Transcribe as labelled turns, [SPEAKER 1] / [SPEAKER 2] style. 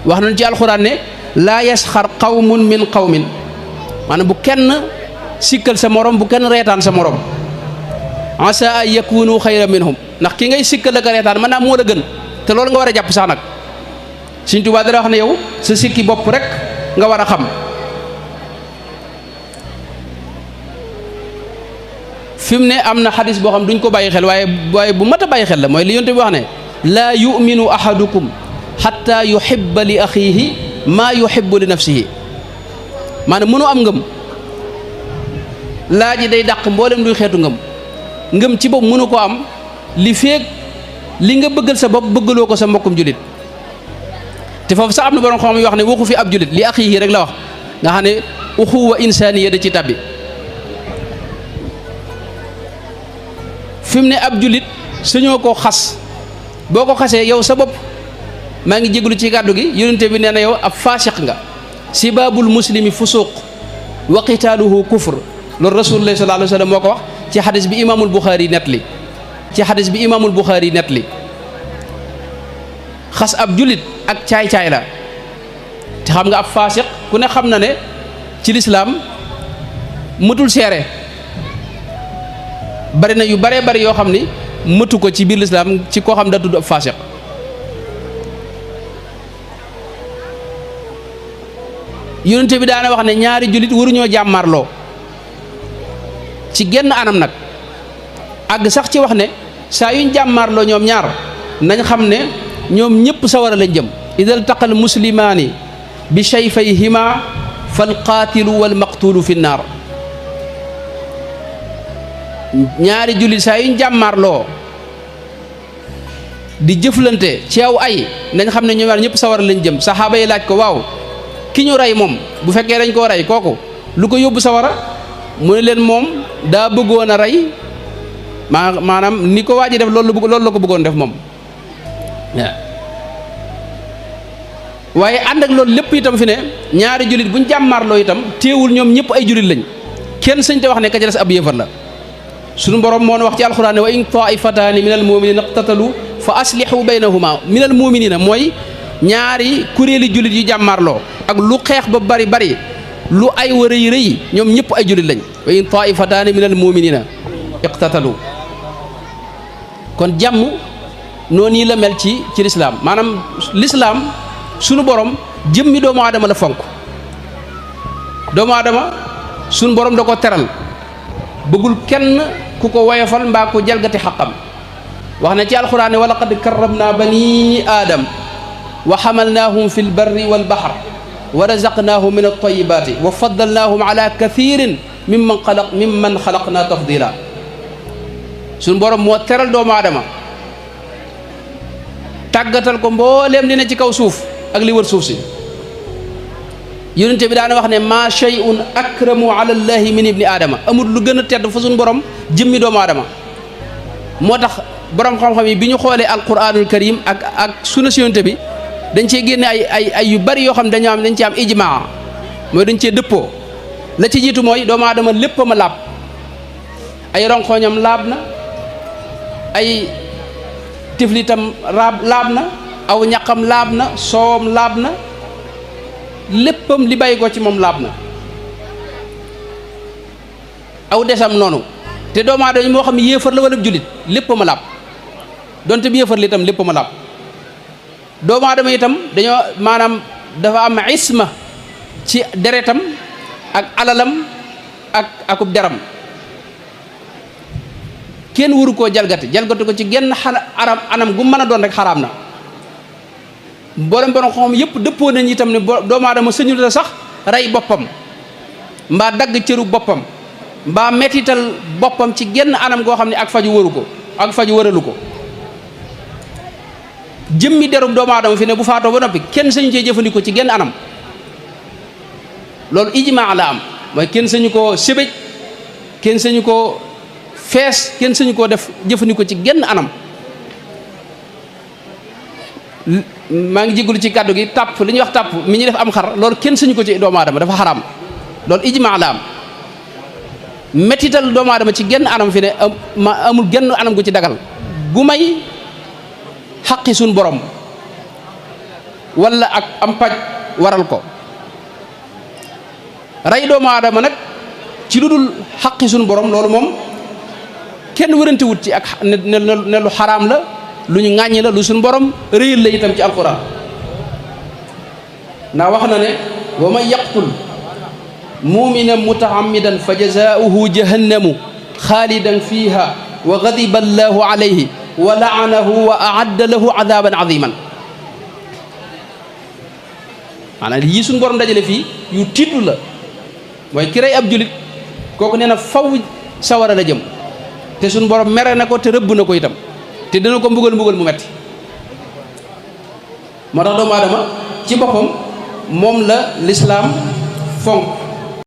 [SPEAKER 1] wax nañ ci alxuraan ne laa yasxar qawmun min qawmin maanaam bu kenn sikkal sa morom bu kenn reetaan sa morom asa ay yakunu xayra minhum ndax ki ngay sikkal ak reetaan mën naa moo la gën te loolu nga war a jàpp sax nag Sëñ Tuubaa dara wax ne yow sa sikki bopp rek nga war a xam fi mu ne am na xadis boo xam duñ ko bàyyi xel waaye bu mat a bàyyi xel la mooy li Yonent bi wax ne laa yuminu ahadukum xatta yuhibba li axiihi maa yuhibbu li nafsihi maanaam mënu am ngëm laa ji day dàq mboolem luy xeetu ngëm ci bopp mënu ko am li feeg li nga bëggal sa bopp bëggaloo ko sa mbokkum julit te foofu sax am na borom xam yoo wax ne waxu fi ab julit li axiihi rek la wax nga xam ne uxuwa insaaniya da ci tabbi fi mu ne ab julit sañoo koo xas boo ko xasee yow sa bopp maa ngi jégalu ci kàddu gi yonente bi nee na yow ab faasiq nga sibaabul muslimi fusuq wa qitaaluhu kufr loolu rasulullah sallallahu alayhi wa sallam moo ko wax ci xadis bi imaamul Buxaari net li xas ab julit ak caay-caay la te xam nga ab faasiq ku ne xam na ne ci lislaam mëtul seere bari na yu baree bari yoo xam ni mëtu ko ci biir lislaam ci koo xam da tudd ab faasiq yonente bi daana wax ne ñaari jullit waruñoo jàmmarloo ci genn anam nag àgg sax ci wax ne saa yuñ jàmmarloo ñoom ñaar nañ xam ne ñoom ñëpp sawara lañ jëm idal taqal muslimaani bi sayfayhima fal qaatilu wal maqtuulu fi nnaar ñaari jullit saa yuñ jàmmarloo di jëflante ci aw ay nañ xam ne ñoom ñaar ñëpp sawara lañ jëm saxaaba yi laaj ko waaw ki ñu rey moom bu fekkee dañ koo rey kooku lu ko yóbbu sawara mu ne leen moom daa bëggoon a rey maanaam ni ko waa ji def loolu la ko bëggoon def moom waaye ànd ak loolu lépp itam fi ne ñaari jullit buñ jàmmarloo itam téewul ñoom ñëpp ay jullit lañ kenn sëñ te wax ne ka ca des ab yéefar la suñu borom moo wax ci alxuraan ne wa in taifataani minal muminina iqtatalu fa aslihu baynahuma minal muminina mooy ñaari kuréeli jullit yu jàmmarloo ak lu xeex ba bari bari lu ay wa rëy rëy ñoom ñëpp ay jullit lañ wa in taifataani minal muminina iqtatalu kon jàmm noonu yi la mel ci lislaam maanaam lislaam sunu borom jëmmi doomu aadama la fonk doomu aadama sunu borom da ko teral bëggul kenn ku ko woyofal mbaa ko jalgati xaqam wax na ci alxuraan ne wa laqad karramna bani aadam wa xamalnaahum fi lbarri walbaxar wa razaqnaahum min altayibaati wa faddalnaahum ala kathirin mimman xalaqna tafdila suñu borom moo teral doomu aadama tàggatal ko mbooleem li ne ci kaw suuf ak li wër suuf si yonente bi daana wax ne ma shay'un akramu ala llahi min ibni aadama amul lu gën a tedd fa suñu borom jëmmi doomu aadama moo tax borom xam-xam yi bi ñu xoolee alquranul karim ak sunna si yonente bi dañ cee génne ay yu bari yoo xam ne dañ ci am ijmaa mooy dañ cee dëppoo la ci jiitu mooy doomu aadama lépp ma laab ay ronxooñam laab na ay tiflitam laab na aw ñaqam laab na soowam laab na léppam li bàyyi ko ci moom laab na aw desam noonu te doomu aadama moo xam yéefar la wala jullit lépp ma laab donte bi yéefar li itam lépp ma laab doomu aadama itam dañoo maanaam dafa am isma ci deretam ak alalam ak akub deram kenn waru koo jalgati ko ci genn anam gu mën a doon rek xaraam na borom xam yëpp dëppoo nañ itam ne doomu aadama sëñul la sax rey boppam mbaa dagg cëru boppam mbaa mettital boppam ci genn anam goo xam ne ak faju wëralu ko jëmmi derub doomu aadama fi ne bu faatoo ba noppi kenn sañu cee jëfandikoo ci genn anam loolu ijmaa la am mooy kenn sañu koo sébéj kenn sañu koo fees kenn sañu koo def jëfandikoo ci genn anam maa ngi jégalu ci kàddu gi tàpp li ñuy wax tàpp mi ñuy def am xar loolu kenn sañu ko ci doomu aadama dafa xaraam loolu ijmaa la am mettital doomu aadama ci genn anam fi ne amul genn anam gu ci dagal gu may xaqi suñ borom wala ak am paj waral ko rey doomu aadama nag ci lu dul xaqi suñu borom loolu moom kenn wërante wut ci ak ne lu xaraam la lu ñu ŋàññi la lu suñu borom réyal la itam ci alquran ndax wax na ne wa man yaqtul muminan mutaammidan fa jazaauhu jahannamu xaalidan fiha wa gadiba allahu alayhi wa laanahu wa aadda lahu adaban aziman maanaam yii suñu borom dajale fii yu tiitlu la mooy ki rey ab julit kooku nee na faw sawara la jëm te suñu borom mere na ko te rëbb na ko itam te dina ko mbugal mu metti moo tax doomu aadama ci boppam moom la lislaam fonk